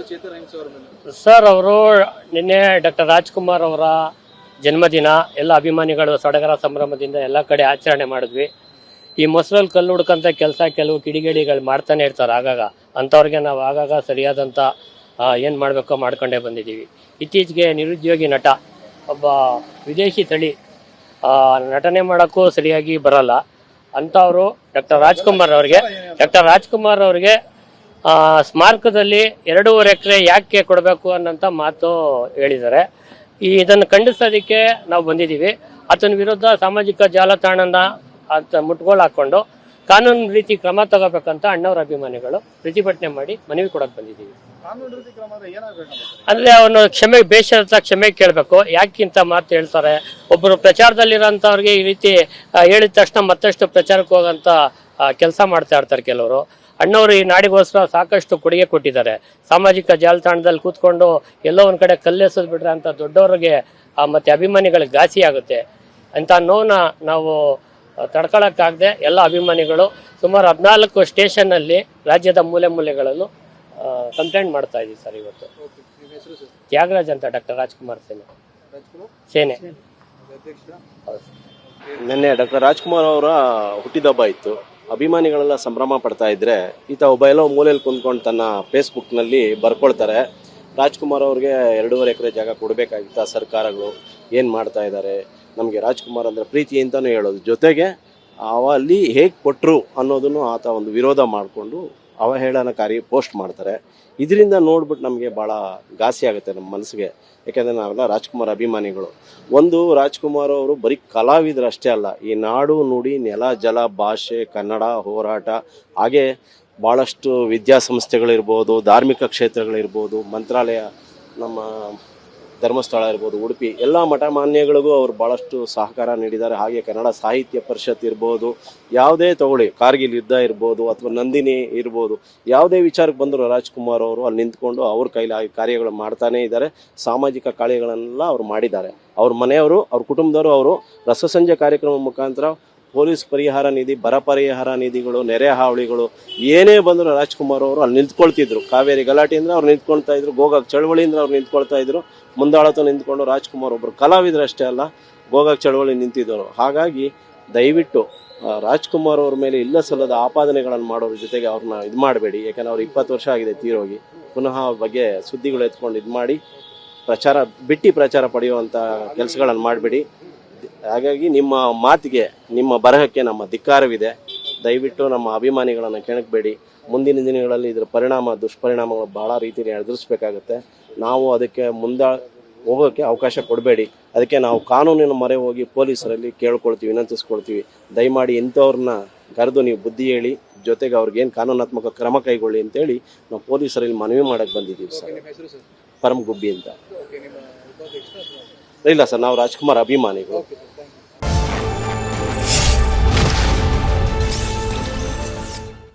Chetan rhymes ಅವರ ಮೇಲೆ? Sir, ಅವರು ನಿನ್ನೆ ಡಾಕ್ಟರ್ ರಾಜ್ಕುಮಾರ್ ಅವರ ಜನ್ಮದಿನ ಎಲ್ಲ ಅಭಿಮಾನಿಗಳು ಸಡಗರ ಸಂಭ್ರಮದಿಂದ ಎಲ್ಲ ಕಡೆ ಆಚರಣೆ ಮಾಡಿದ್ವಿ. ಈ ಮೊಸರಲ್ಲಿ ಕಲ್ಲು ಹುಡ್ಕಂತ ಕೆಲಸ ಕೆಲವು ಕಿಡಿಗೇಡಿಗಳು ಮಾಡ್ತಾನೆ ಇರ್ತಾರೆ. ಆಗಾಗ ಅಂಥವ್ರಿಗೆ ನಾವು ಆಗಾಗ ಸರಿಯಾದಂಥ ಏನು ಮಾಡಬೇಕೋ ಮಾಡ್ಕೊಂಡೇ ಬಂದಿದ್ದೀವಿ. ಇತ್ತೀಚೆಗೆ ನಿರುದ್ಯೋಗಿ ನಟ ಒಬ್ಬ ವಿದೇಶಿ ತಳಿ ನಟನೆ ಮಾಡೋಕ್ಕೂ ಸರಿಯಾಗಿ ಬರಲ್ಲ ಅಂಥವರು ಡಾಕ್ಟರ್ ರಾಜ್ಕುಮಾರ್ ಅವ್ರಿಗೆ ಸ್ಮಾರಕದಲ್ಲಿ 2.5 ಎಕರೆ ಯಾಕೆ ಕೊಡಬೇಕು ಅನ್ನೋಂಥ ಮಾತು ಹೇಳಿದ್ದಾರೆ. ಇದನ್ನು ಖಂಡಿಸೋದಕ್ಕೆ ನಾವು ಬಂದಿದ್ದೀವಿ. ಆತನ ವಿರುದ್ಧ ಸಾಮಾಜಿಕ ಜಾಲತಾಣನ ಮುಟ್ಗೋಳು ಹಾಕ್ಕೊಂಡು ಕಾನೂನು ರೀತಿ ಕ್ರಮ ತಗೋಬೇಕಂತ ಅಣ್ಣವ್ರ ಅಭಿಮಾನಿಗಳು ಪ್ರತಿಭಟನೆ ಮಾಡಿ ಮನವಿ ಕೊಡಕ್ಕೆ ಬಂದಿದ್ದೀವಿ. ಅಂದ್ರೆ ಅವನು ಬೇಷರತ ಕ್ಷಮೆ ಕೇಳಬೇಕು. ಯಾಕಿಂತ ಮಾತು ಹೇಳ್ತಾರೆ? ಒಬ್ಬರು ಪ್ರಚಾರದಲ್ಲಿರೋಂಥವ್ರಿಗೆ ಈ ರೀತಿ ಹೇಳಿದ ತಕ್ಷಣ ಮತ್ತಷ್ಟು ಪ್ರಚಾರಕ್ಕೆ ಹೋಗೋಂಥ ಕೆಲಸ ಮಾಡ್ತಾ ಇರ್ತಾರೆ ಕೆಲವರು. ಅಣ್ಣವರು ಈ ನಾಡಿಗೋಸ್ಕರ ಸಾಕಷ್ಟು ಕೊಡುಗೆ ಕೊಟ್ಟಿದ್ದಾರೆ. ಸಾಮಾಜಿಕ ಜಾಲತಾಣದಲ್ಲಿ ಕೂತ್ಕೊಂಡು ಎಲ್ಲೋ ಒಂದು ಕಡೆ ಕಲ್ಲೆಸೋದು ಬಿಟ್ರೆ ಅಂತ ದೊಡ್ಡವ್ರಿಗೆ ಮತ್ತೆ ಅಭಿಮಾನಿಗಳಿಗೆ ಘಾಸಿ ಆಗುತ್ತೆ. ಅಂತ ನೋವನ್ನ ನಾವು ತಡ್ಕೊಳಕ್ಕಾಗದೆ ಎಲ್ಲ ಅಭಿಮಾನಿಗಳು ಸುಮಾರು 14 ಸ್ಟೇಷನ್ನಲ್ಲಿ ರಾಜ್ಯದ ಮೂಲೆ ಮೂಲೆಗಳಲ್ಲೂ ಕಂಪ್ಲೇಂಟ್ ಮಾಡ್ತಾ ಇದ್ದೀವಿ ಸರ್. ಇವತ್ತು ತ್ಯಾಗರಾಜ್ ಅಂತ ಡಾಕ್ಟರ್ ರಾಜ್ಕುಮಾರ್ ಸೇನೆ. ನಿನ್ನೆ ಡಾಕ್ಟರ್ ರಾಜ್ಕುಮಾರ್ ಅವರ ಹುಟ್ಟಿದಬ್ಬ ಇತ್ತು. ಅಭಿಮಾನಿಗಳೆಲ್ಲ ಸಂಭ್ರಮ ಪಡ್ತಾ ಇದ್ರೆ ಈತ ಒಬ್ಬ ಎಲ್ಲೋ ಮೂಲೆಯಲ್ಲಿ ಕುಂತ್ಕೊಂಡು ತನ್ನ ಫೇಸ್ಬುಕ್ನಲ್ಲಿ ಬರ್ಕೊಳ್ತಾರೆ, ರಾಜ್ಕುಮಾರ್ ಅವ್ರಿಗೆ 2.5 ಎಕರೆ ಜಾಗ ಕೊಡಬೇಕಾಗಿತ್ತ ಸರ್ಕಾರಗಳು, ಏನು ಮಾಡ್ತಾ ಇದ್ದಾರೆ, ನಮಗೆ ರಾಜ್ಕುಮಾರ್ ಅಂದರೆ ಪ್ರೀತಿ ಅಂತಲೂ ಹೇಳೋದು ಜೊತೆಗೆ ಅಲ್ಲಿ ಹೇಗೆ ಕೊಟ್ಟರು ಅನ್ನೋದನ್ನು ಆತ ಒಂದು ವಿರೋಧ ಮಾಡಿಕೊಂಡು ಅವಹೇಳನಕಾರಿ ಪೋಸ್ಟ್ ಮಾಡ್ತಾರೆ. ಇದರಿಂದ ನೋಡ್ಬಿಟ್ಟು ನಮಗೆ ಭಾಳ ಘಾಸಿ ಆಗುತ್ತೆ ನಮ್ಮ ಮನಸ್ಸಿಗೆ. ಯಾಕೆಂದರೆ ನಾವೆಲ್ಲ ರಾಜ್ಕುಮಾರ್ ಅಭಿಮಾನಿಗಳು. ಒಂದು, ರಾಜ್ಕುಮಾರ್ ಅವರು ಬರೀ ಕಲಾವಿದರು ಅಷ್ಟೇ ಅಲ್ಲ, ಈ ನಾಡು ನುಡಿ ನೆಲ ಜಲ ಭಾಷೆ ಕನ್ನಡ ಹೋರಾಟ, ಹಾಗೆ ಭಾಳಷ್ಟು ವಿದ್ಯಾಸಂಸ್ಥೆಗಳಿರ್ಬೋದು, ಧಾರ್ಮಿಕ ಕ್ಷೇತ್ರಗಳಿರ್ಬೋದು, ಮಂತ್ರಾಲಯ, ನಮ್ಮ ಧರ್ಮಸ್ಥಳ ಇರ್ಬೋದು, ಉಡುಪಿ, ಎಲ್ಲ ಮಠ ಮಾನ್ಯಗಳಿಗೂ ಅವರು ಭಾಳಷ್ಟು ಸಹಕಾರ ನೀಡಿದ್ದಾರೆ. ಹಾಗೆ ಕನ್ನಡ ಸಾಹಿತ್ಯ ಪರಿಷತ್ ಇರ್ಬೋದು, ಯಾವುದೇ ತಗೊಳ್ಳಿ, ಕಾರ್ಗಿಲ್ ಯುದ್ಧ ಇರ್ಬೋದು ಅಥವಾ ನಂದಿನಿ ಇರ್ಬೋದು, ಯಾವುದೇ ವಿಚಾರಕ್ಕೆ ಬಂದರೂ ರಾಜ್ಕುಮಾರ್ ಅವರು ಅಲ್ಲಿ ನಿಂತ್ಕೊಂಡು ಅವ್ರ ಕೈಲಿ ಕಾರ್ಯಗಳು ಮಾಡ್ತಾನೇ ಇದ್ದಾರೆ. ಸಾಮಾಜಿಕ ಕಾರ್ಯಗಳನ್ನೆಲ್ಲ ಅವ್ರು ಮಾಡಿದ್ದಾರೆ. ಅವ್ರ ಮನೆಯವರು, ಅವ್ರ ಕುಟುಂಬದವರು, ಅವರು ರಸಸಂಜೆ ಕಾರ್ಯಕ್ರಮ ಮುಖಾಂತರ ಪೊಲೀಸ್ ಪರಿಹಾರ ನಿಧಿ, ಬರ ಪರಿಹಾರ ನಿಧಿಗಳು, ನೆರೆ ಹಾವಳಿಗಳು ಏನೇ ಬಂದರೂ ರಾಜ್ಕುಮಾರ್ ಅವರು ಅಲ್ಲಿ ನಿಂತ್ಕೊಳ್ತಿದ್ರು. ಕಾವೇರಿ ಗಲಾಟೆಯಿಂದ ಅವ್ರು ನಿಂತ್ಕೊಳ್ತಾ ಇದ್ರು, ಗೋಕಾಕ್ ಚಳವಳಿಯಿಂದ ಅವ್ರು ನಿಂತ್ಕೊಳ್ತಾ ಇದ್ರು. ಮುಂದಾಳತ ನಿಂತ್ಕೊಂಡು ರಾಜ್ಕುಮಾರ್ ಒಬ್ಬರು ಕಲಾವಿದರು ಅಷ್ಟೇ ಅಲ್ಲ, ಗೋಕಾಕ್ ಚಳವಳಿ ನಿಂತಿದ್ದರು. ಹಾಗಾಗಿ ದಯವಿಟ್ಟು ರಾಜ್ಕುಮಾರ್ ಅವ್ರ ಮೇಲೆ ಇಲ್ಲ ಸಲ್ಲದ ಆಪಾದನೆಗಳನ್ನು ಮಾಡೋರ ಜೊತೆಗೆ ಅವ್ರನ್ನ ಇದು ಮಾಡಬೇಡಿ. ಯಾಕಂದ್ರೆ ಅವ್ರು 20 ವರ್ಷ ಆಗಿದೆ ತೀರೋಗಿ. ಪುನಃ ಅವ್ರ ಬಗ್ಗೆ ಸುದ್ದಿಗಳು ಎತ್ಕೊಂಡು ಇದು ಮಾಡಿ ಪ್ರಚಾರ ಪಡೆಯುವಂಥ ಕೆಲಸಗಳನ್ನು ಮಾಡಬೇಡಿ. ಹಾಗಾಗಿ ನಿಮ್ಮ ಮಾತಿಗೆ, ನಿಮ್ಮ ಬರಹಕ್ಕೆ ನಮ್ಮ ಧಿಕ್ಕಾರವಿದೆ. ದಯವಿಟ್ಟು ನಮ್ಮ ಅಭಿಮಾನಿಗಳನ್ನು ಕೆಣಕಬೇಡಿ. ಮುಂದಿನ ದಿನಗಳಲ್ಲಿ ಇದರ ದುಷ್ಪರಿಣಾಮಗಳು ಭಾಳ ರೀತಿಯಲ್ಲಿ ಎದುರಿಸಬೇಕಾಗುತ್ತೆ. ನಾವು ಅದಕ್ಕೆ ಹೋಗೋಕ್ಕೆ ಅವಕಾಶ ಕೊಡಬೇಡಿ. ಅದಕ್ಕೆ ನಾವು ಕಾನೂನಿನ ಮೊರೆ ಹೋಗಿ ಪೊಲೀಸರಲ್ಲಿ ಕೇಳ್ಕೊಳ್ತೀವಿ, ವಿನಂತಿಸ್ಕೊಳ್ತೀವಿ, ದಯಮಾಡಿ ಇಂಥವ್ರನ್ನ ಕರೆದು ನೀವು ಬುದ್ಧಿ ಹೇಳಿ, ಜೊತೆಗೆ ಅವ್ರಿಗೇನು ಕಾನೂನಾತ್ಮಕ ಕ್ರಮ ಕೈಗೊಳ್ಳಿ ಅಂತೇಳಿ ನಾವು ಪೊಲೀಸರಲ್ಲಿ ಮನವಿ ಮಾಡೋಕ್ಕೆ ಬಂದಿದ್ದೀವಿ ಸರ್. ಪರಮ್ ಗುಬ್ಬಿ ಅಂತ. ಇಲ್ಲ ಸರ್, ನಾವು ರಾಜ್ಕುಮಾರ್ ಅಭಿಮಾನಿಗಳು.